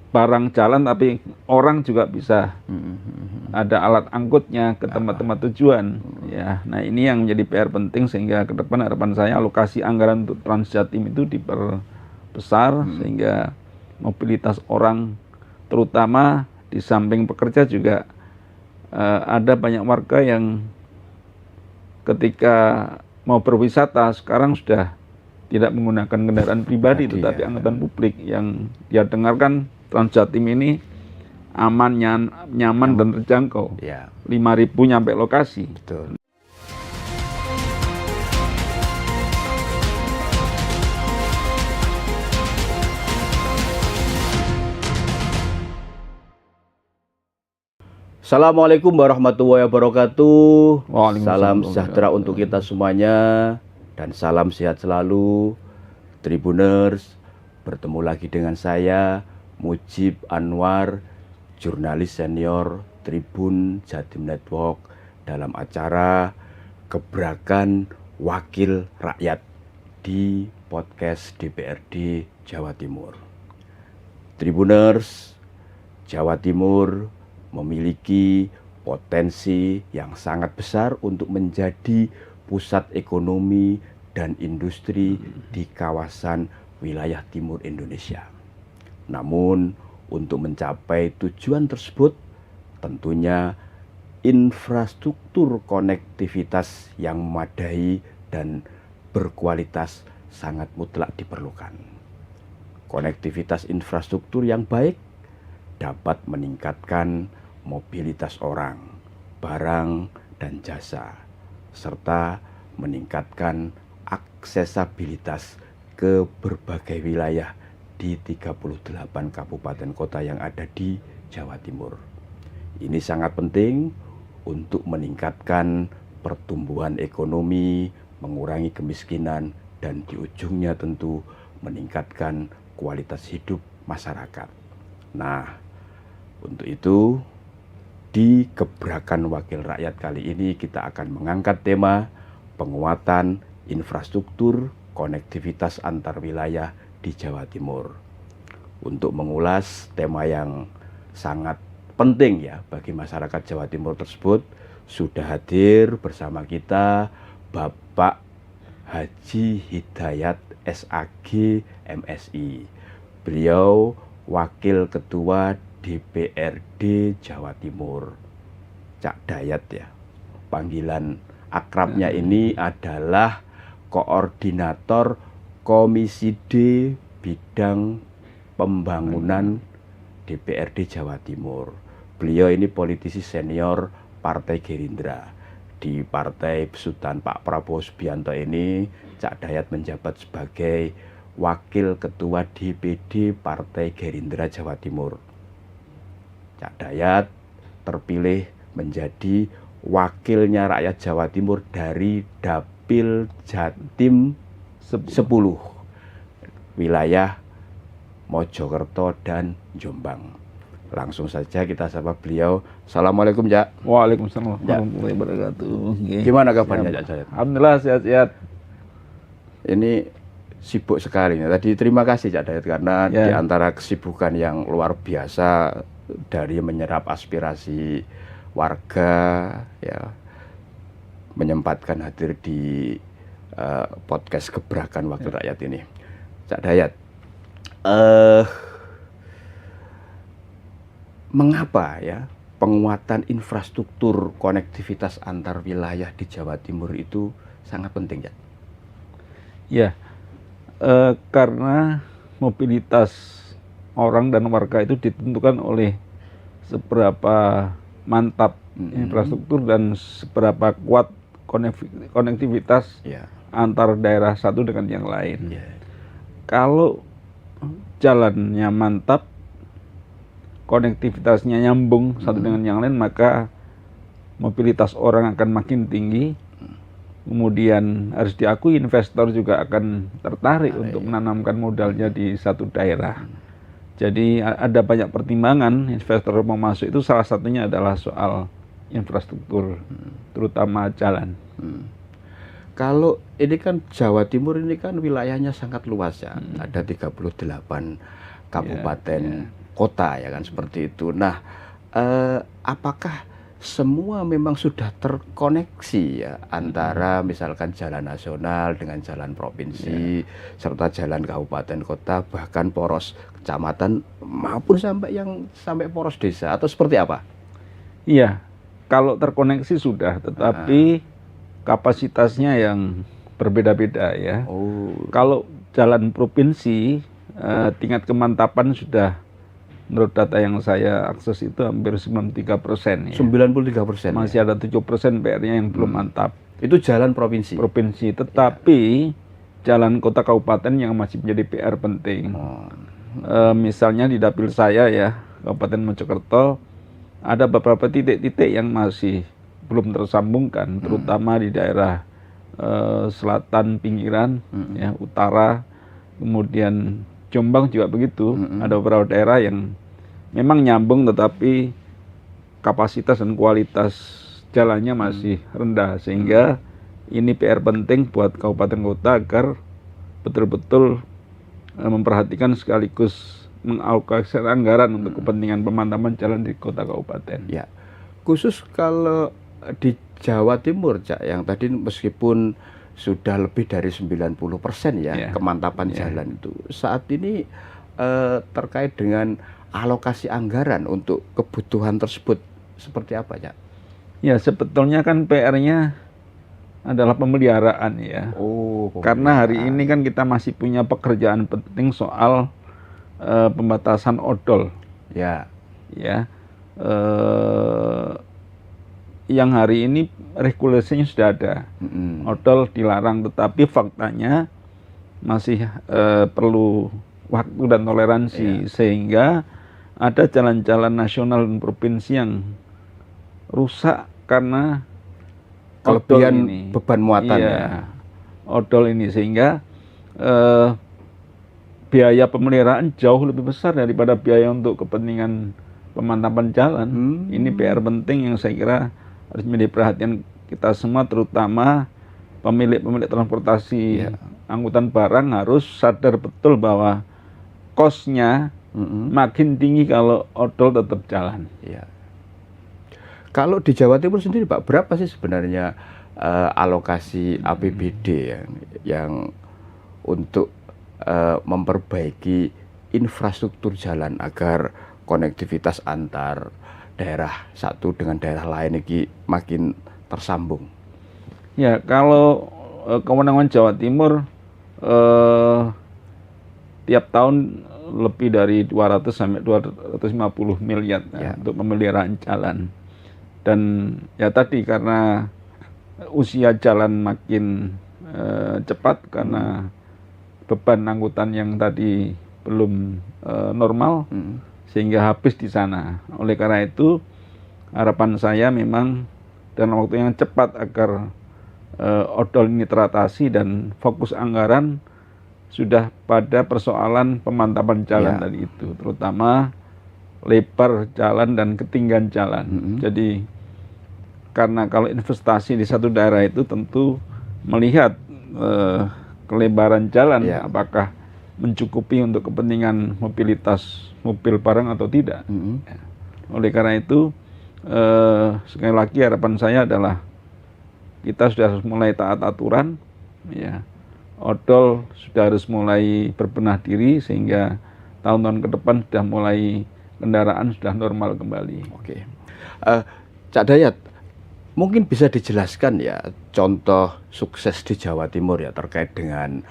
barang jalan tapi orang juga bisa ada alat angkutnya ke tempat-tempat tujuan. Ya, nah ini yang menjadi PR penting sehingga ke depan harapan saya alokasi anggaran untuk Transjatim itu diperbesar sehingga mobilitas orang terutama di samping pekerja juga ada banyak warga yang ketika mau berwisata sekarang sudah tidak menggunakan kendaraan pribadi tetapi angkutan publik. Yang dia dengarkan Transjatim ini aman, nyaman dan terjangkau. 5.000 nyampe lokasi. Betul. Assalamualaikum warahmatullahi wabarakatuh. Salam sejahtera untuk kita semuanya dan salam sehat selalu Tribuners. Bertemu lagi dengan saya Mujib Anwar, jurnalis senior Tribun Jatim Network dalam acara Gebrakan Wakil Rakyat di podcast DPRD Jawa Timur. Tribuners, Jawa Timur memiliki potensi yang sangat besar untuk menjadi pusat ekonomi dan industri di kawasan wilayah timur Indonesia. Namun, untuk mencapai tujuan tersebut, tentunya infrastruktur konektivitas yang memadai dan berkualitas sangat mutlak diperlukan. Konektivitas infrastruktur yang baik dapat meningkatkan mobilitas orang, barang, dan jasa, serta meningkatkan aksesabilitas ke berbagai wilayah di 38 kabupaten kota yang ada di Jawa Timur. Ini sangat penting untuk meningkatkan pertumbuhan ekonomi, mengurangi kemiskinan, dan di ujungnya tentu meningkatkan kualitas hidup masyarakat. Nah, untuk itu, di Gebrakan Wakil Rakyat kali ini kita akan mengangkat tema penguatan infrastruktur konektivitas antar wilayah di Jawa Timur. Untuk mengulas tema yang sangat penting ya bagi masyarakat Jawa Timur tersebut, sudah hadir bersama kita Bapak Haji Hidayat SAG MSI. Beliau Wakil Ketua DPRD Jawa Timur, Cak Dayat ya. Panggilan akrabnya ini adalah Koordinator Komisi D Bidang Pembangunan DPRD Jawa Timur. Beliau ini politisi senior Partai Gerindra. Di Partai Besutan Pak Prabowo Subianto ini, Cak Dayat menjabat sebagai Wakil Ketua DPD Partai Gerindra Jawa Timur. Cak Dayat terpilih menjadi wakilnya rakyat Jawa Timur dari Dapil Jatim 10 wilayah Mojokerto dan Jombang. Langsung saja kita sapa beliau. Assalamualaikum, Cak. Waalaikumsalam warahmatullahi wabarakatuh. Gimana kabarnya, Cak Dayat? Alhamdulillah sehat-sehat. Ini sibuk sekali. Tadi terima kasih Cak Dayat karena di antara kesibukan yang luar biasa dari menyerap aspirasi warga ya, menyempatkan hadir di podcast Gebrakan Wakil Rakyat ini. Cak Dayat, mengapa ya penguatan infrastruktur konektivitas antar wilayah di Jawa Timur itu sangat penting, Cak? Ya, karena mobilitas orang dan warga itu ditentukan oleh seberapa mantap infrastruktur dan seberapa kuat konektivitas antar daerah satu dengan yang lain. Kalau jalannya mantap, konektivitasnya nyambung satu dengan yang lain, maka mobilitas orang akan makin tinggi. Kemudian harus diakui investor juga akan tertarik untuk menanamkan modalnya di satu daerah. Jadi ada banyak pertimbangan investor mau masuk, itu salah satunya adalah soal infrastruktur, terutama jalan. Kalau ini kan Jawa Timur ini kan wilayahnya sangat luas ya, ada 38 kabupaten kota ya kan seperti itu. Nah, apakah semua memang sudah terkoneksi ya antara misalkan jalan nasional dengan jalan provinsi serta jalan kabupaten kota bahkan poros kecamatan maupun sampai poros desa atau seperti apa? Iya, kalau terkoneksi sudah, tetapi kapasitasnya yang berbeda-beda ya. Kalau jalan provinsi tingkat kemantapan sudah, menurut data yang saya akses itu hampir 93% ya. 93%. Masih ada 7% PR-nya yang belum mantap. Itu jalan provinsi. Provinsi, tetapi jalan kota kabupaten yang masih menjadi PR penting. Misalnya di dapil saya ya, Kabupaten Mojokerto, ada beberapa titik-titik yang masih belum tersambungkan, terutama di daerah selatan pinggiran, ya, utara, kemudian Jombang juga begitu. Ada beberapa daerah yang memang nyambung tetapi kapasitas dan kualitas jalannya masih rendah, sehingga ini PR penting buat kabupaten kota agar betul-betul memperhatikan sekaligus mengalokasikan anggaran untuk kepentingan pemantapan jalan di kota kabupaten. Ya, khusus kalau di Jawa Timur, Cak, yang tadi meskipun sudah lebih dari 90% ya kemantapan jalan itu. Saat ini terkait dengan alokasi anggaran untuk kebutuhan tersebut seperti apa, Cak? Ya, sebetulnya kan PR-nya adalah pemeliharaan ya. Karena hari ini kan kita masih punya pekerjaan penting soal pembatasan odol. Ya. Yang hari ini regulasinya sudah ada, odol dilarang, tetapi faktanya masih perlu waktu dan toleransi, sehingga ada jalan-jalan nasional dan provinsi yang rusak karena kelebihan beban muatan odol ini, sehingga biaya pemeliharaan jauh lebih besar daripada biaya untuk kepentingan pemantapan jalan. Ini PR penting yang saya kira harus menjadi perhatian kita semua, terutama pemilik-pemilik transportasi angkutan barang harus sadar betul bahwa cost-nya makin tinggi kalau odol tetap jalan. Kalau di Jawa Timur sendiri, Pak, berapa sih sebenarnya alokasi APBD yang untuk memperbaiki infrastruktur jalan agar konektivitas antar daerah satu dengan daerah lain ini makin tersambung? Ya, kalau kewenangan Jawa Timur tiap tahun lebih dari 200 sampai 250 miliar untuk pemeliharaan jalan. Dan ya tadi karena usia jalan makin cepat karena beban angkutan yang tadi belum normal, sehingga habis di sana. Oleh karena itu harapan saya memang dalam waktu yang cepat agar odol ini teratasi dan fokus anggaran sudah pada persoalan pemantapan jalan tadi itu, terutama lebar jalan dan ketinggian jalan. Jadi karena kalau investasi di satu daerah itu tentu melihat kelebaran jalan apakah mencukupi untuk kepentingan mobilitas mobil barang atau tidak. Oleh karena itu sekali lagi harapan saya adalah kita sudah harus mulai taat aturan, ya. Odol sudah harus mulai berbenah diri sehingga tahun-tahun ke depan sudah mulai kendaraan sudah normal kembali. Oke, Cak Dayat, mungkin bisa dijelaskan ya contoh sukses di Jawa Timur ya terkait dengan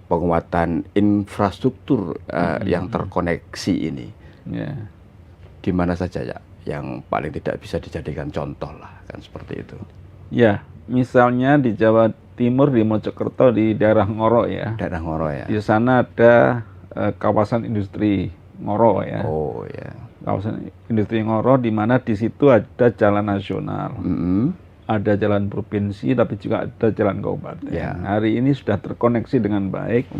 penguatan infrastruktur yang terkoneksi ini. Di mana saja ya yang paling tidak bisa dijadikan contoh lah, kan seperti itu. Ya, misalnya di Jawa Timur, di Mojokerto, di daerah Ngoro ya. Daerah Ngoro ya. Di sana ada kawasan industri Ngoro ya. Kawasan industri Ngoro, di mana di situ ada jalan nasional, ada jalan provinsi, tapi juga ada jalan kabupaten. Hari ini sudah terkoneksi dengan baik,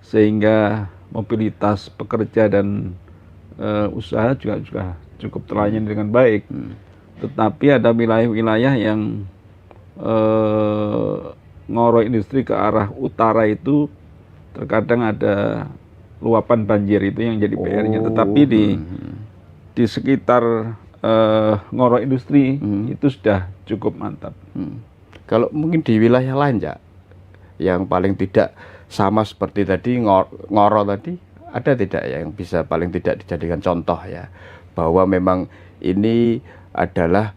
sehingga mobilitas pekerja dan usaha juga cukup terlayani dengan baik. Tetapi ada wilayah-wilayah yang Ngoro industri ke arah utara itu terkadang ada luapan banjir itu yang jadi PR-nya. Tetapi di sekitar Ngoro Industri itu sudah cukup mantap. Kalau mungkin di wilayah lain ya, yang paling tidak sama seperti tadi Ngoro tadi, ada tidak ya yang bisa paling tidak dijadikan contoh ya, bahwa memang ini adalah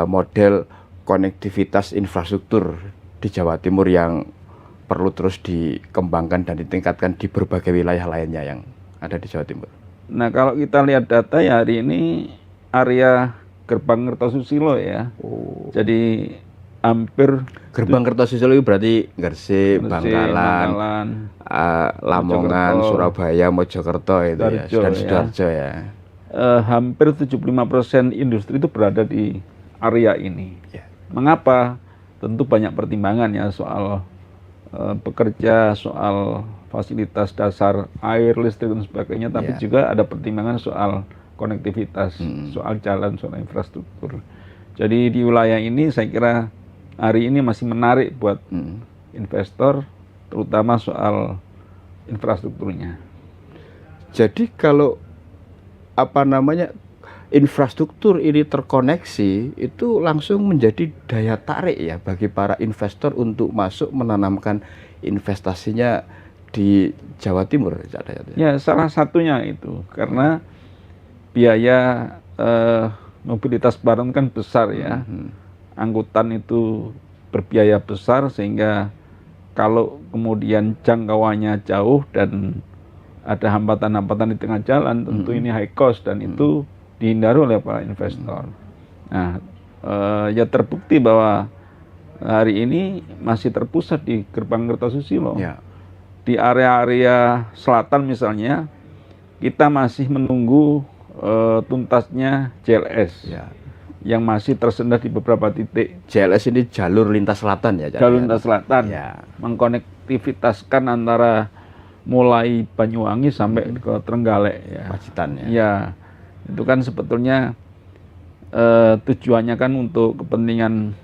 model konektivitas infrastruktur di Jawa Timur yang perlu terus dikembangkan dan ditingkatkan di berbagai wilayah lainnya yang ada di Jawa Timur. Nah, kalau kita lihat data ya hari ini area Gerbang Kertosusilo ya. Jadi hampir Gerbang Kertosusilo itu berarti Gresik, Bangkalan, Lamongan, Mojokerto, Surabaya, Mojokerto itu ya, Sidoarjo ya. Hampir 75% industri itu berada di area ini. Ya. Mengapa? Tentu banyak pertimbangan ya soal pekerja, soal fasilitas dasar air, listrik dan sebagainya, tapi juga ada pertimbangan soal konektivitas, soal jalan, soal infrastruktur. Jadi di wilayah ini saya kira hari ini masih menarik buat investor, terutama soal infrastrukturnya. Jadi kalau infrastruktur ini terkoneksi, itu langsung menjadi daya tarik ya bagi para investor untuk masuk menanamkan investasinya di Jawa Timur. Ya, salah satunya itu karena biaya mobilitas barang kan besar ya. Angkutan itu berbiaya besar sehingga kalau kemudian jangkauannya jauh dan ada hambatan-hambatan di tengah jalan, tentu ini high cost dan itu dihindari oleh para investor. Nah, ya terbukti bahwa hari ini masih terpusat di Gerbang Kertosusilo. Ya. Di area-area selatan misalnya, kita masih menunggu tuntasnya JLS. Ya. Yang masih tersendat di beberapa titik. JLS ini jalur lintas selatan ya? Jalur lintas selatan, ya. Mengkonektivitaskan antara mulai Banyuwangi sampai ke Trenggalek ya. Pacitan ya? Ya, itu kan sebetulnya tujuannya kan untuk kepentingan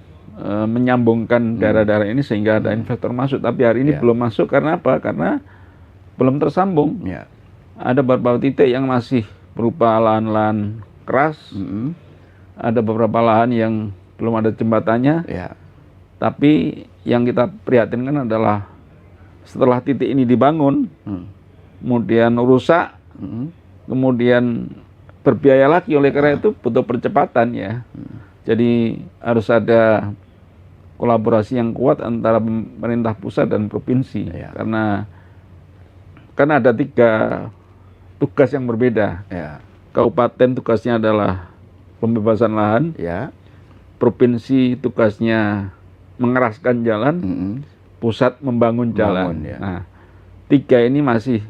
menyambungkan daerah-daerah ini sehingga ada investor masuk. Tapi hari ini belum masuk karena apa? Karena belum tersambung. Ya. Ada beberapa titik yang masih berupa lahan-lahan keras. Ada beberapa lahan yang belum ada jembatannya. Ya. Tapi yang kita prihatinkan adalah setelah titik ini dibangun, kemudian rusak, kemudian berbiaya lagi. Oleh karena itu butuh percepatan ya. Jadi harus ada kolaborasi yang kuat antara pemerintah pusat dan provinsi. Karena kan ada 3 tugas yang berbeda. Kabupaten tugasnya adalah pembebasan lahan, provinsi tugasnya mengeraskan jalan, pusat membangun jalan. Nah, 3 ini masih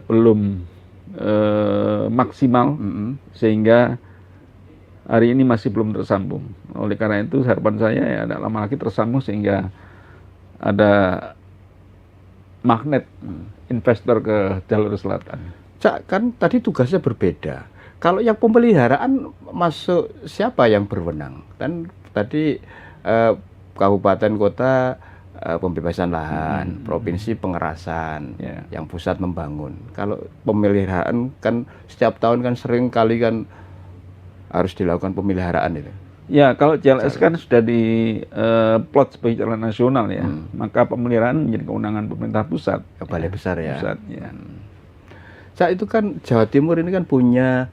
belum maksimal, sehingga hari ini masih belum tersambung. Oleh karena itu harapan saya ya ada lama lagi tersambung sehingga ada magnet investor ke jalur selatan. Cak, kan tadi tugasnya berbeda. Kalau yang pemeliharaan masuk siapa yang berwenang? Kan tadi kabupaten kota pembebasan lahan, provinsi pengerasan, yang pusat membangun. Kalau pemeliharaan kan setiap tahun kan sering kali kan harus dilakukan pemeliharaan itu. Ya, kalau JLS kan sudah di plot sebagai jalan nasional ya, maka pemeliharaan menjadi kewenangan pemerintah pusat. Balai besar ya. Pusat, ya. Saat itu kan Jawa Timur ini kan punya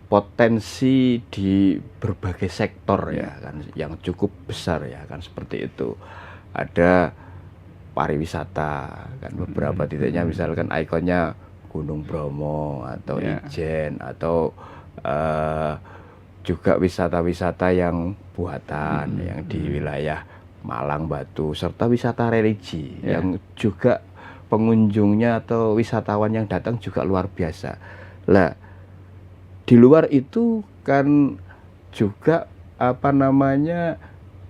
potensi di berbagai sektor ya kan, yang cukup besar ya kan, seperti itu. Ada pariwisata kan, beberapa titiknya misalkan ikonnya Gunung Bromo atau Ijen atau juga wisata-wisata yang buatan yang di wilayah Malang, Batu, serta wisata religi yang juga pengunjungnya atau wisatawan yang datang juga luar biasa. Lah, di luar itu kan juga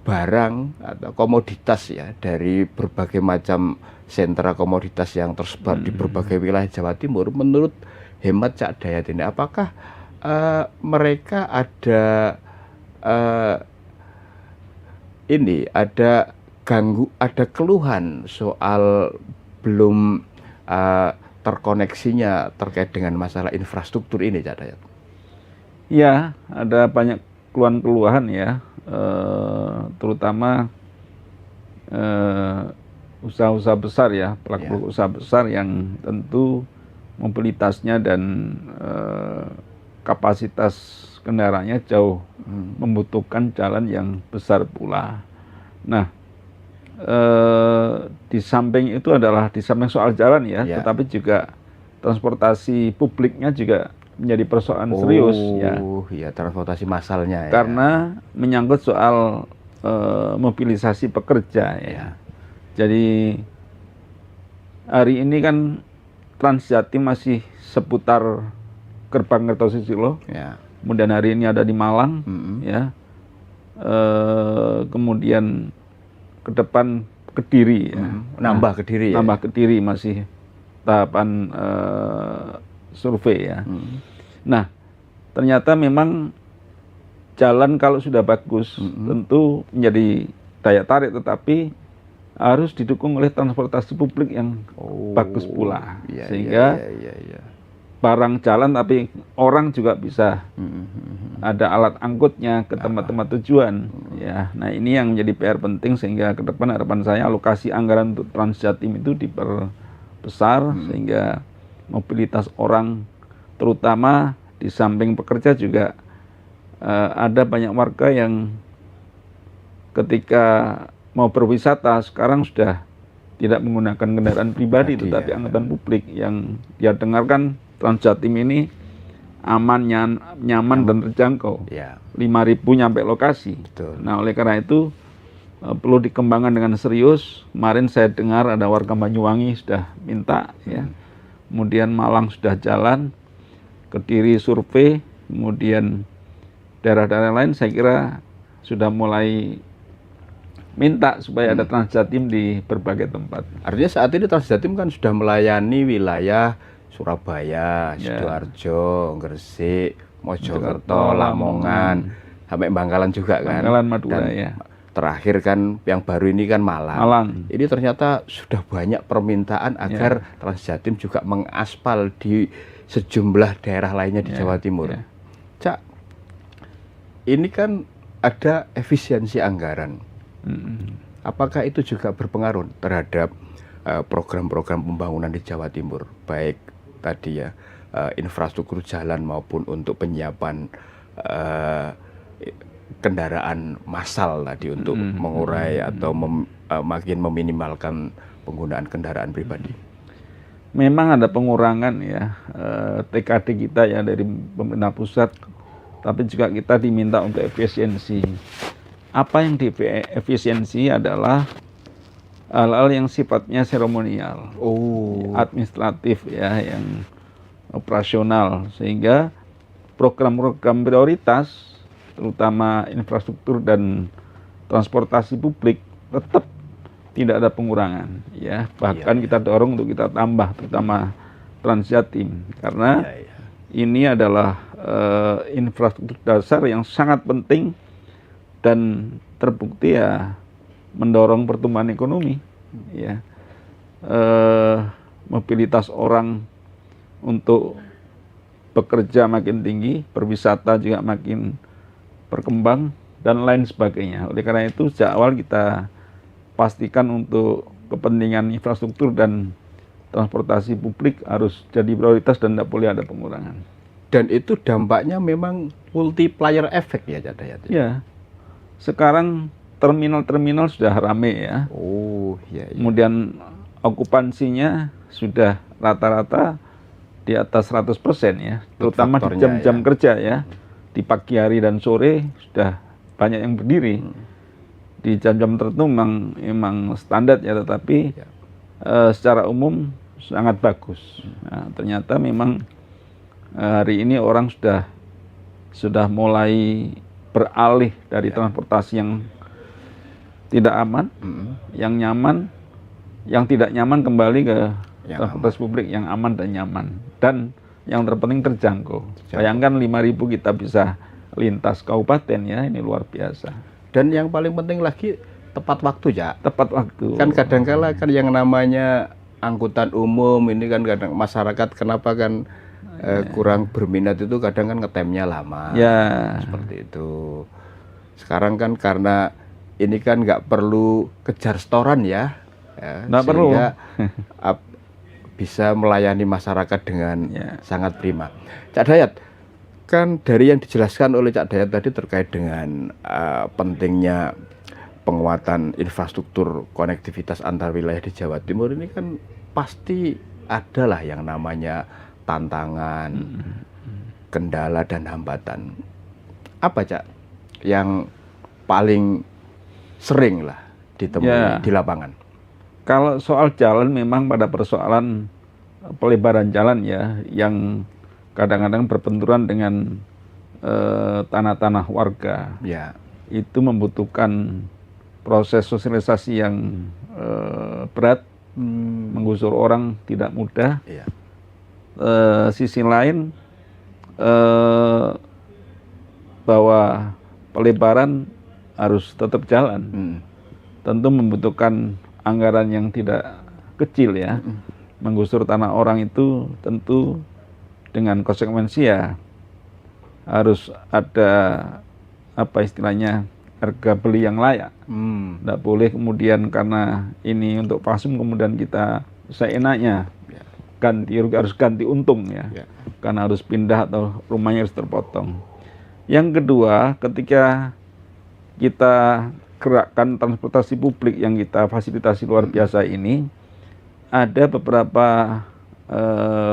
barang atau komoditas ya dari berbagai macam sentra komoditas yang tersebar di berbagai wilayah Jawa Timur. Menurut hemat Cak Dayat ini, apakah mereka ada ada keluhan soal belum terkoneksinya terkait dengan masalah infrastruktur ini, Cak Dayat? Ya, ada banyak keluhan-keluhan ya, terutama usaha-usaha besar ya, pelaku usaha besar yang tentu mobilitasnya dan kapasitas kendaraannya jauh membutuhkan jalan yang besar pula. Nah, di samping itu adalah di samping soal jalan ya, tetapi juga transportasi publiknya juga menjadi persoalan serius ya. Iya, transportasi massalnya ya. Karena menyangkut soal mobilisasi pekerja ya. Jadi hari ini kan Transjatim masih seputar gerbang Kertosusilo. Ya. Kemudian hari ini ada di Malang, ya. Kemudian ke depan Kediri, ya. Nambah Kediri ya. Nambah Kediri masih tahapan survei ya. Nah, ternyata memang jalan kalau sudah bagus tentu menjadi daya tarik, tetapi harus didukung oleh transportasi publik yang bagus pula, sehingga barang jalan tapi orang juga bisa ada alat angkutnya ke tempat-tempat tujuan ya. Nah, ini yang menjadi PR penting, sehingga ke depan harapan saya alokasi anggaran untuk Transjatim itu diperbesar sehingga mobilitas orang, terutama di samping pekerja juga ada banyak warga yang ketika mau berwisata sekarang sudah tidak menggunakan kendaraan pribadi tetapi angkutan publik. Yang dia dengarkan Transjatim ini aman, nyaman dan terjangkau. 5.000 nyampe lokasi. Betul. Nah, oleh karena itu perlu dikembangkan dengan serius. Kemarin saya dengar ada warga Banyuwangi sudah minta ya. Kemudian Malang sudah jalan, Kediri survei, kemudian daerah-daerah lain saya kira sudah mulai minta supaya ada Transjatim di berbagai tempat. Artinya saat ini Transjatim kan sudah melayani wilayah Surabaya, Sidoarjo, Gresik, Mojokerto, Lamongan, sampai Bangkalan juga kan. Bangkalan, Madura. Dan ya. Terakhir kan yang baru ini kan Malang. Ini ternyata sudah banyak permintaan agar Transjatim juga mengaspal di sejumlah daerah lainnya di Jawa Timur. Cak, ini kan ada efisiensi anggaran. Apakah itu juga berpengaruh terhadap program-program pembangunan di Jawa Timur, baik tadi ya infrastruktur jalan maupun untuk penyiapan kendaraan massal tadi untuk mengurai atau makin meminimalkan penggunaan kendaraan pribadi? Memang ada pengurangan ya TKD kita ya dari pemerintah pusat, tapi juga kita diminta untuk efisiensi. Apa yang diefisiensi adalah hal-hal yang sifatnya seremonial, administratif ya, yang operasional, sehingga program-program prioritas, terutama infrastruktur dan transportasi publik, tetap tidak ada pengurangan ya. Bahkan kita dorong untuk kita tambah, terutama Transjatim, karena ini adalah infrastruktur dasar yang sangat penting dan terbukti ya mendorong pertumbuhan ekonomi ya. Mobilitas orang untuk bekerja makin tinggi, berwisata juga makin berkembang dan lain sebagainya. Oleh karena itu sejak awal kita pastikan untuk kepentingan infrastruktur dan transportasi publik harus jadi prioritas dan tidak boleh ada pengurangan. Dan itu dampaknya memang multiplier effect ya, Cak Dayat? Ya. Sekarang terminal-terminal sudah rame ya. Kemudian okupansinya sudah rata-rata di atas 100% ya. Terutama di jam-jam kerja ya. Di pagi hari dan sore sudah banyak yang berdiri. Di jam-jam tertentu memang standar ya, tetapi secara umum sangat bagus. Nah, ternyata memang hari ini orang sudah mulai beralih dari transportasi yang tidak aman, yang nyaman, yang tidak nyaman kembali ke transportasi publik yang aman dan nyaman, dan yang terpenting terjangkau. Bayangkan 5.000 kita bisa lintas kabupaten ya, ini luar biasa. Dan yang paling penting lagi tepat waktu ya. Tepat waktu. Kan kadangkala kan yang namanya angkutan umum ini kan kadang masyarakat kenapa kan kurang berminat itu kadang kan ngetemnya lama. Ya. Seperti itu. Sekarang kan karena ini kan nggak perlu kejar setoran ya, nggak perlu. sehingga bisa melayani masyarakat dengan sangat prima. Cak Dayat, kan dari yang dijelaskan oleh Cak Dayat tadi terkait dengan pentingnya penguatan infrastruktur konektivitas antar wilayah di Jawa Timur ini kan pasti adalah yang namanya tantangan, kendala dan hambatan. Apa Cak yang paling sering lah ditemui di lapangan? Kalau soal jalan memang pada persoalan pelebaran jalan ya, yang kadang-kadang berbenturan dengan tanah-tanah warga. Ya. Itu membutuhkan proses sosialisasi yang berat, menggusur orang tidak mudah. Ya. Sisi lain bahwa pelebaran harus tetap jalan. Tentu membutuhkan anggaran yang tidak kecil ya. Menggusur tanah orang itu tentu dengan konsekuensi ya harus ada apa istilahnya harga beli yang layak. Tidak boleh kemudian karena ini untuk pasum kemudian kita seenaknya harus ganti untung ya. Karena harus pindah atau rumahnya harus terpotong. Yang kedua, ketika kita gerakkan transportasi publik yang kita fasilitasi luar biasa ini, ada beberapa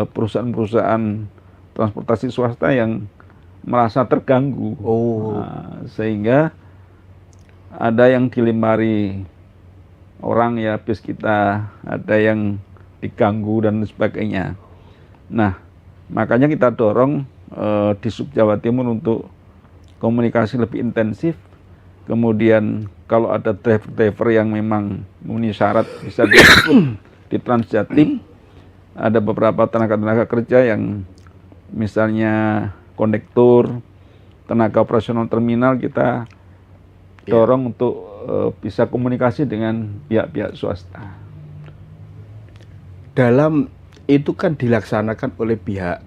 perusahaan-perusahaan transportasi swasta yang merasa terganggu. Sehingga ada yang dilempari orang ya bis kita, ada yang diganggu dan sebagainya. Nah, makanya kita dorong di Sub Jawa Timur untuk komunikasi lebih intensif. Kemudian kalau ada driver-driver yang memang memenuhi syarat bisa di Transjatim. Ada beberapa tenaga-tenaga kerja yang misalnya kondektur, tenaga operasional terminal kita dorong untuk bisa komunikasi dengan pihak-pihak swasta. Dalam itu kan dilaksanakan oleh pihak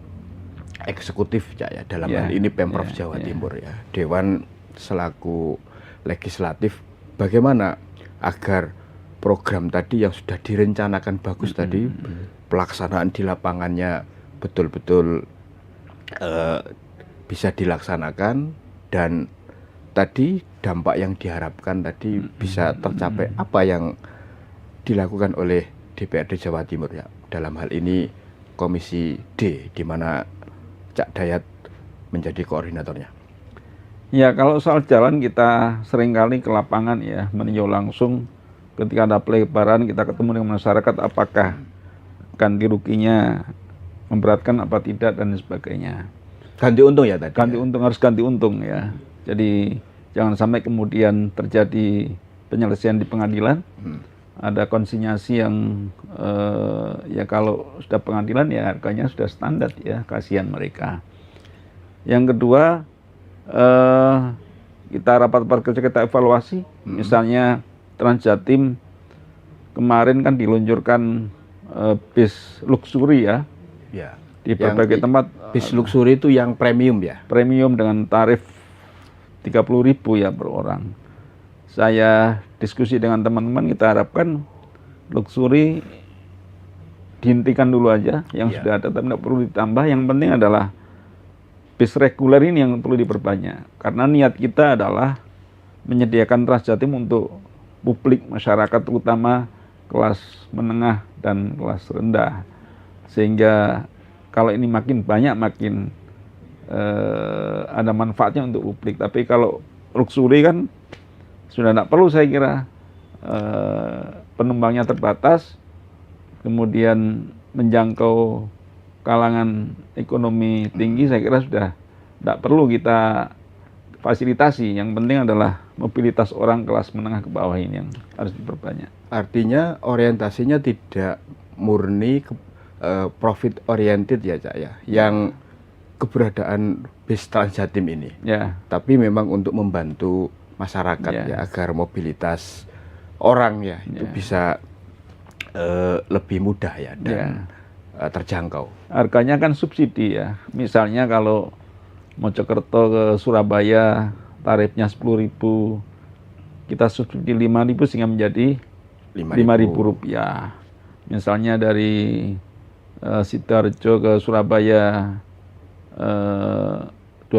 eksekutif ya, dalam hal ini Pemprov Jawa Timur ya, Dewan selaku legislatif. Bagaimana agar program tadi yang sudah direncanakan bagus tadi pelaksanaan di lapangannya betul-betul bisa dilaksanakan dan tadi dampak yang diharapkan tadi bisa tercapai. Apa yang dilakukan oleh DPRD Jawa Timur ya, dalam hal ini Komisi D, di mana Cak Dayat menjadi koordinatornya? Ya, kalau soal jalan kita seringkali ke lapangan ya, meninjau langsung. Ketika ada pelebaran kita ketemu dengan masyarakat, apakah ganti ruginya memberatkan apa tidak dan sebagainya. Ganti untung ya tadi? Ganti untung, harus ganti untung ya. Jadi jangan sampai kemudian terjadi penyelesaian di pengadilan. Ada konsinyasi yang ya kalau sudah pengadilan ya harganya sudah standar ya, kasihan mereka. Yang kedua, kita rapat-rapat kerja kita evaluasi. Misalnya Transjatim kemarin kan diluncurkan bis luxury ya. Di berbagai tempat. Bis luxury itu yang premium ya? Premium dengan tarif 30.000 ya per orang. Saya diskusi dengan teman-teman, kita harapkan luxury dihentikan dulu aja yang sudah ada, tapi tidak perlu ditambah. Yang penting adalah bis reguler ini yang perlu diperbanyak. Karena niat kita adalah menyediakan Transjatim untuk publik masyarakat, terutama kelas menengah dan kelas rendah. Sehingga kalau ini makin banyak, makin ada manfaatnya untuk publik. Tapi kalau luxury kan sudah tidak perlu, saya kira penumpangnya terbatas, kemudian menjangkau kalangan ekonomi tinggi, saya kira sudah tidak perlu kita fasilitasi. Yang penting adalah mobilitas orang kelas menengah ke bawah ini yang harus diperbanyak. Artinya orientasinya tidak murni profit oriented ya Cak ya, yang keberadaan bis Transjatim ini, tapi memang untuk membantu masyarakat ya, agar mobilitas orang ya itu bisa lebih mudah ya dan terjangkau. Harganya kan subsidi ya. Misalnya kalau Mojokerto ke Surabaya tarifnya 10.000, kita subsidi 5.000 sehingga menjadi 5.000 rupiah. Misalnya dari Sidoarjo ke Surabaya 12.000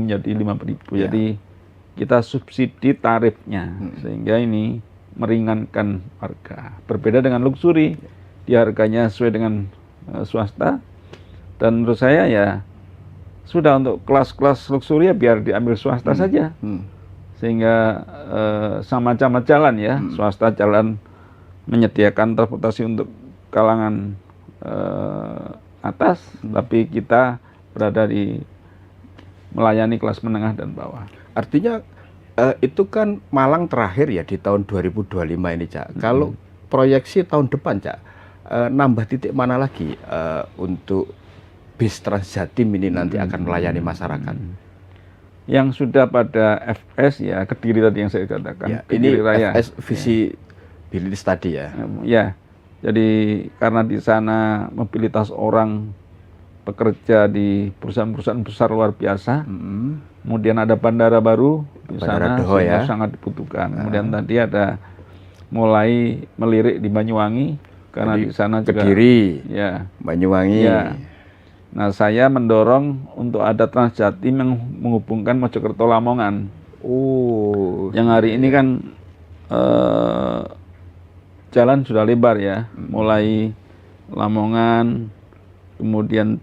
menjadi 5.000. Ya. Jadi kita subsidi tarifnya sehingga ini meringankan warga. Berbeda dengan luxury, dia harganya sesuai dengan swasta. Dan menurut saya ya sudah, untuk kelas-kelas luxury ya biar diambil swasta saja. Sehingga sama-sama jalan ya, swasta jalan menyediakan transportasi untuk kalangan atas, tapi kita berada di melayani kelas menengah dan bawah. Artinya itu kan Malang terakhir ya di tahun 2025 ini, Cak. Kalau proyeksi tahun depan, Cak, nambah titik mana lagi untuk bis Transjatim ini nanti akan melayani masyarakat? Yang sudah pada FS ya, Kediri tadi yang saya katakan. Ya, Kediri ini Raya. FS visibility study ya. Ya, jadi karena di sana mobilitas orang bekerja di perusahaan-perusahaan besar luar biasa. Kemudian ada bandara baru di sana ya, sangat dibutuhkan. Kemudian tadi ada mulai melirik di Banyuwangi karena jadi, di sana juga Kediri, ya, Banyuwangi. Ya. Nah, saya mendorong untuk ada Transjatim yang menghubungkan Mojokerto Lamongan. Yang hari ini kan jalan sudah lebar ya, mulai Lamongan, kemudian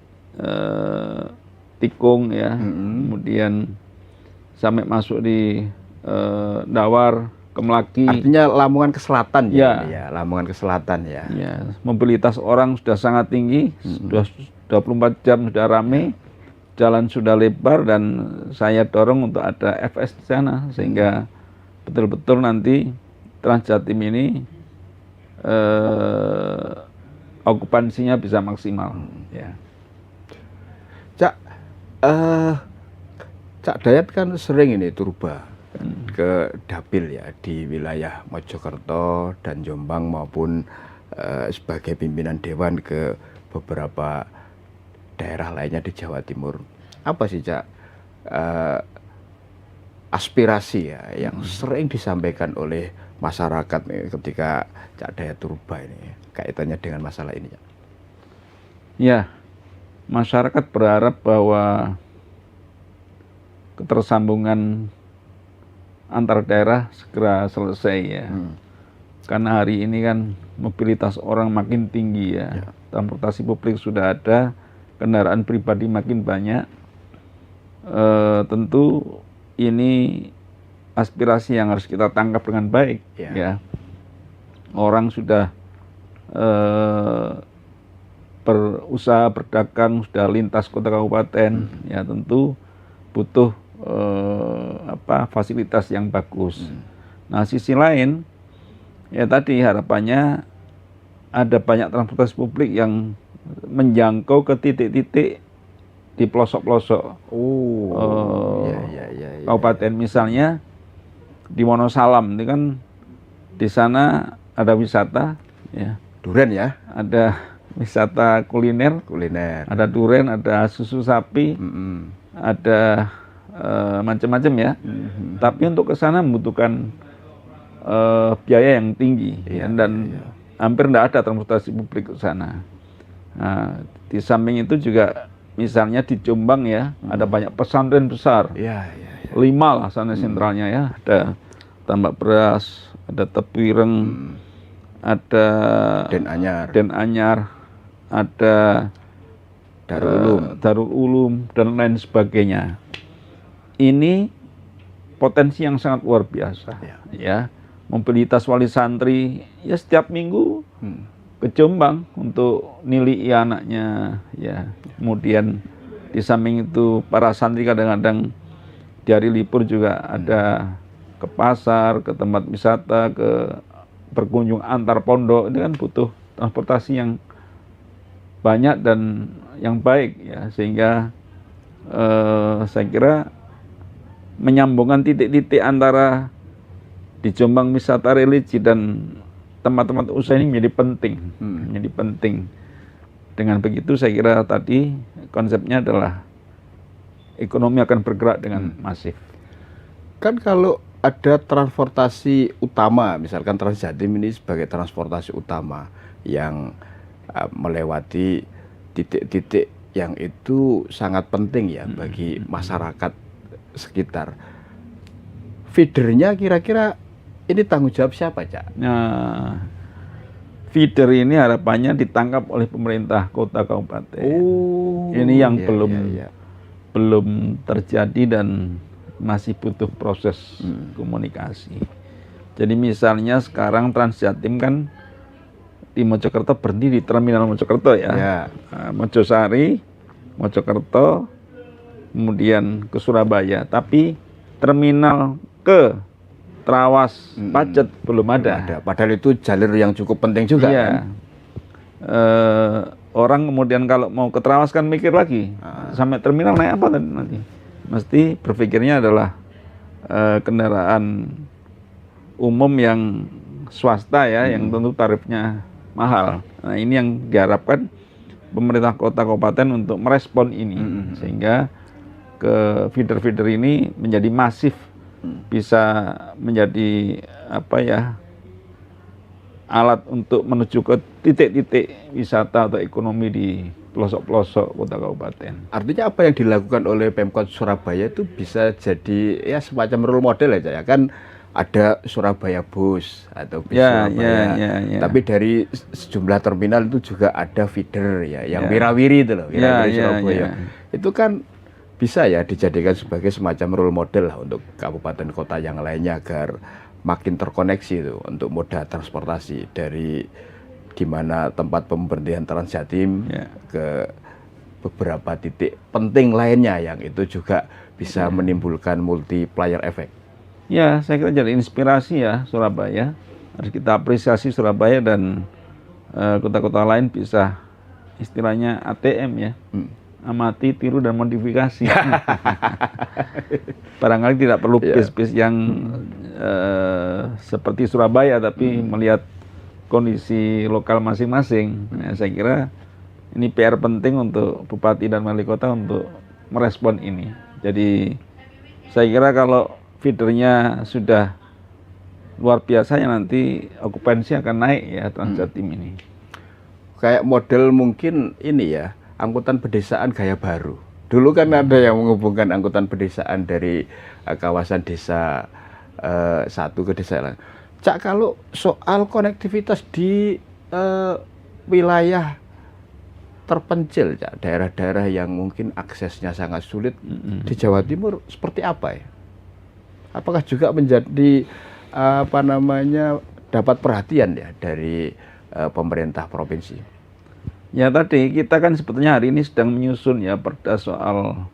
Tikung ya, kemudian sampai masuk di Dawar, Kemelaki. Artinya Lamongan ke selatan ya. Ya, Lamongan ke selatan ya. Ya, mobilitas orang sudah sangat tinggi, sudah 24 jam sudah ramai, jalan sudah lebar, dan saya dorong untuk ada FS di sana sehingga betul-betul nanti Transjatim ini okupansinya bisa maksimal. Ya. Cak Dayat kan sering ini turba ke dapil ya di wilayah Mojokerto dan Jombang maupun sebagai pimpinan dewan ke beberapa daerah lainnya di Jawa Timur. Apa sih, Cak, aspirasi ya yang sering disampaikan oleh masyarakat ketika Cak Dayat turba ini kaitannya dengan masalah ini, Cak? Ya, masyarakat berharap bahwa ketersambungan antar daerah segera selesai ya. Karena hari ini kan mobilitas orang makin tinggi ya. Transportasi publik sudah ada, kendaraan pribadi makin banyak. Tentu ini aspirasi yang harus kita tangkap dengan baik ya. Orang sudah berusaha berdagang, sudah lintas kota kabupaten, ya tentu butuh fasilitas yang bagus. Nah, sisi lain ya tadi harapannya ada banyak transportasi publik yang menjangkau ke titik-titik di pelosok-pelosok kabupaten. Misalnya di Wonosalam itu kan di sana ada wisata ya, duren ya, ada wisata kuliner, ada duren, ada susu sapi, ada macam-macam ya. Tapi untuk ke sana membutuhkan biaya yang tinggi dan hampir tidak ada transportasi publik ke sana. Nah, di samping itu juga misalnya di Jombang ya, ada banyak pesantren besar. 5 lah sana sentralnya ya. Ada Tambak Beras, ada Tepireng, ada Den Anyar, ada Darul Ulum dan lain sebagainya. Ini potensi yang sangat luar biasa ya. Mobilitas wali santri ya setiap minggu ke Jombang untuk nilai anaknya ya. Kemudian di samping itu para santri kadang-kadang di hari libur juga ada ke pasar, ke tempat wisata, ke berkunjung antar pondok. Ini kan butuh transportasi yang banyak dan yang baik ya, sehingga saya kira menyambungkan titik-titik antara di Jombang wisata religi dan tempat-tempat usaha ini menjadi penting, menjadi penting. Dengan begitu saya kira tadi konsepnya adalah ekonomi akan bergerak dengan masif. Kan kalau ada transportasi utama, misalkan Transjatim ini sebagai transportasi utama yang melewati titik-titik yang itu sangat penting ya bagi masyarakat sekitar. Feedernya kira-kira ini tanggung jawab siapa, Cak? Nah, feeder ini harapannya ditangkap oleh pemerintah kota kabupaten. Oh, ini yang iya, belum terjadi dan masih butuh proses komunikasi. Jadi misalnya sekarang Transjatim kan di Mojokerto berhenti di terminal Mojokerto ya. Nah, Mojosari, Mojokerto, kemudian ke Surabaya. Tapi terminal ke Trawas, Pacet belum ada. Padahal itu jalur yang cukup penting juga kan. Orang kemudian kalau mau ke Trawas kan mikir lagi sampai terminal naik apa nanti? Mesti berpikirnya adalah kendaraan umum yang swasta ya, yang tentu tarifnya mahal. Nah ini yang diharapkan pemerintah kota kabupaten untuk merespon ini, sehingga ke feeder-feeder ini menjadi masif, bisa menjadi apa ya, alat untuk menuju ke titik-titik wisata atau ekonomi di pelosok-pelosok kota kabupaten. Artinya apa yang dilakukan oleh Pemkot Surabaya itu bisa jadi ya semacam role model aja ya kan, ada Surabaya Bus atau bis Surabaya. Tapi dari sejumlah terminal itu juga ada feeder ya yang wirawiri itu loh, wirawiri Surabaya. Itu kan bisa ya dijadikan sebagai semacam role model lah untuk kabupaten kota yang lainnya agar makin terkoneksi itu untuk moda transportasi dari di mana tempat pemberhentian Transjatim ke beberapa titik penting lainnya yang itu juga bisa menimbulkan multiplier effect. Ya, saya kira jadi inspirasi ya Surabaya. Harus kita apresiasi Surabaya dan kota-kota lain bisa istilahnya ATM ya. Amati, tiru dan modifikasi. Barangkali tidak perlu bis-bis yang seperti Surabaya, tapi melihat kondisi lokal masing-masing. Nah, saya kira ini PR penting untuk Bupati dan Wali Kota untuk merespon ini. Jadi saya kira kalau feedernya sudah luar biasa ya nanti okupansi akan naik ya Transjatim ini. Kayak model mungkin ini ya, angkutan pedesaan gaya baru. Dulu kan ada yang menghubungkan angkutan pedesaan dari kawasan desa satu ke desa lain. Cak, kalau soal konektivitas di wilayah terpencil, Cak, daerah-daerah yang mungkin aksesnya sangat sulit di Jawa Timur seperti apa ya? Apakah juga menjadi apa namanya dapat perhatian ya dari pemerintah provinsi? Ya tadi kita kan sebetulnya hari ini sedang menyusun ya perda soal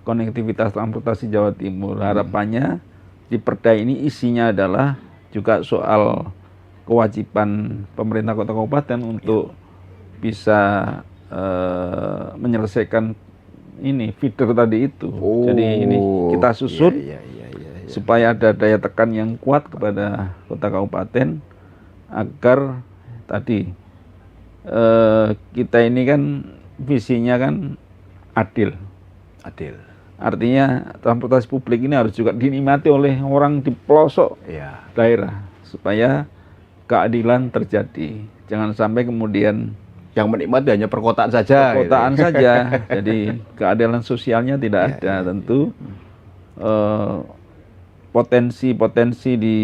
konektivitas transportasi Jawa Timur. Harapannya di perda ini isinya adalah juga soal kewajiban pemerintah kota kabupaten untuk bisa menyelesaikan ini feeder tadi itu. Jadi ini kita susun supaya ada daya tekan yang kuat kepada kota kabupaten agar tadi kita ini kan visinya kan adil. Artinya transportasi publik ini harus juga dinikmati oleh orang di pelosok daerah supaya keadilan terjadi. Jangan sampai kemudian yang menikmati hanya perkotaan saja. Perkotaan saja. Jadi keadilan sosialnya tidak ada. Tentu potensi-potensi di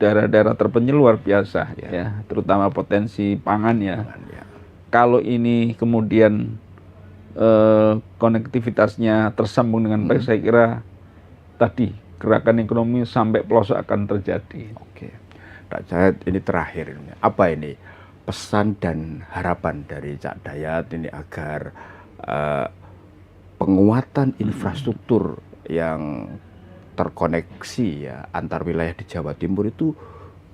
daerah-daerah terpencil luar biasa ya, terutama potensi pangan ya. Kalau ini kemudian konektivitasnya tersambung dengan baik, saya kira tadi gerakan ekonomi sampai pelosok akan terjadi. Oke, Cak Dayat, ini terakhir, apa ini pesan dan harapan dari Cak Dayat ini agar penguatan infrastruktur yang terkoneksi ya antar wilayah di Jawa Timur itu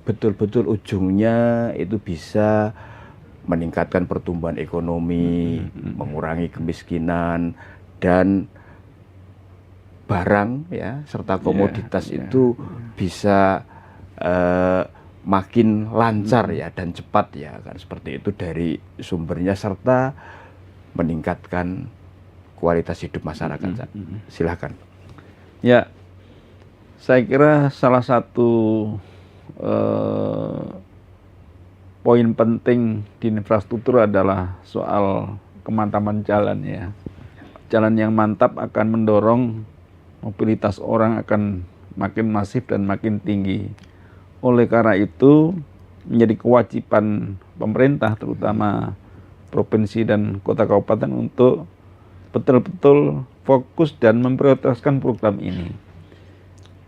betul-betul ujungnya itu bisa meningkatkan pertumbuhan ekonomi, mengurangi kemiskinan, dan barang ya serta komoditas itu bisa makin lancar ya dan cepat ya kan seperti itu dari sumbernya serta meningkatkan kualitas hidup masyarakat. Silahkan. Ya, saya kira salah satu poin penting di infrastruktur adalah soal kemantapan jalan ya. Jalan yang mantap akan mendorong mobilitas orang akan makin masif dan makin tinggi. Oleh karena itu menjadi kewajiban pemerintah terutama provinsi dan kota kabupaten untuk betul-betul fokus dan memprioritaskan program ini.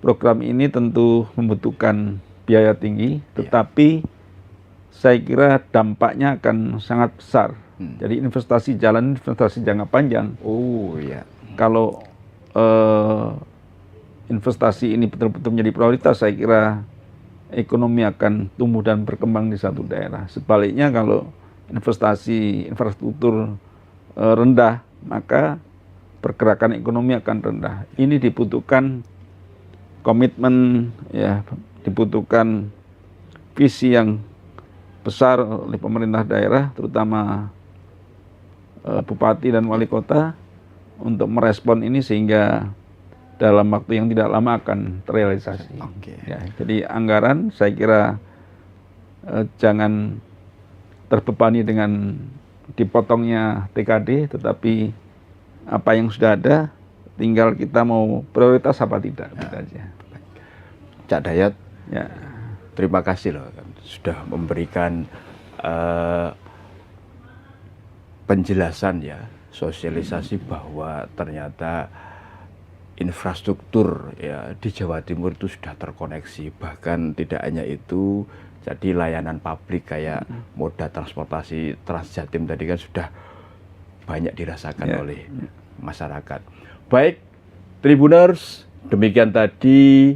Program ini tentu membutuhkan biaya tinggi, tetapi saya kira dampaknya akan sangat besar. Jadi investasi jalan, investasi jangka panjang. Oh iya. Kalau investasi ini betul-betul menjadi prioritas, saya kira ekonomi akan tumbuh dan berkembang di satu daerah. Sebaliknya kalau investasi infrastruktur rendah, maka pergerakan ekonomi akan rendah. Ini dibutuhkan komitmen, ya, dibutuhkan visi yang besar oleh pemerintah daerah, terutama bupati dan wali kota untuk merespon ini sehingga dalam waktu yang tidak lama akan terrealisasi. Ya, jadi anggaran saya kira jangan terbebani dengan dipotongnya TKD, tetapi apa yang sudah ada tinggal kita mau prioritas apa tidak. Gitu aja. Cak Dayat, ya, terima kasih loh sudah memberikan penjelasan ya, sosialisasi bahwa ternyata infrastruktur ya di Jawa Timur itu sudah terkoneksi. Bahkan tidak hanya itu, jadi layanan publik kayak moda transportasi Transjatim tadi kan sudah banyak dirasakan oleh masyarakat. Baik, Tribuners, demikian tadi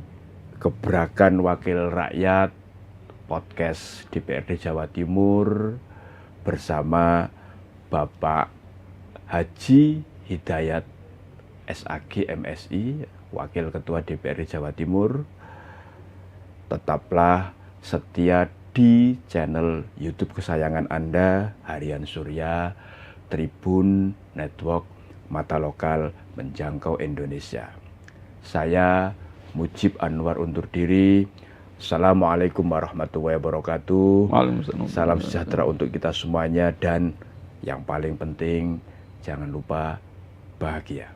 Gebrakan Wakil Rakyat podcast DPRD Jawa Timur bersama Bapak Haji Hidayat SAG MSI, Wakil Ketua DPRD Jawa Timur. Tetaplah setia di channel YouTube kesayangan Anda, Harian Surya, Tribun Network, Mata Lokal Menjangkau Indonesia. Saya Mujib Anwar undur diri. Assalamualaikum warahmatullahi wabarakatuh. Salam sejahtera untuk kita semuanya dan yang paling penting jangan lupa bahagia.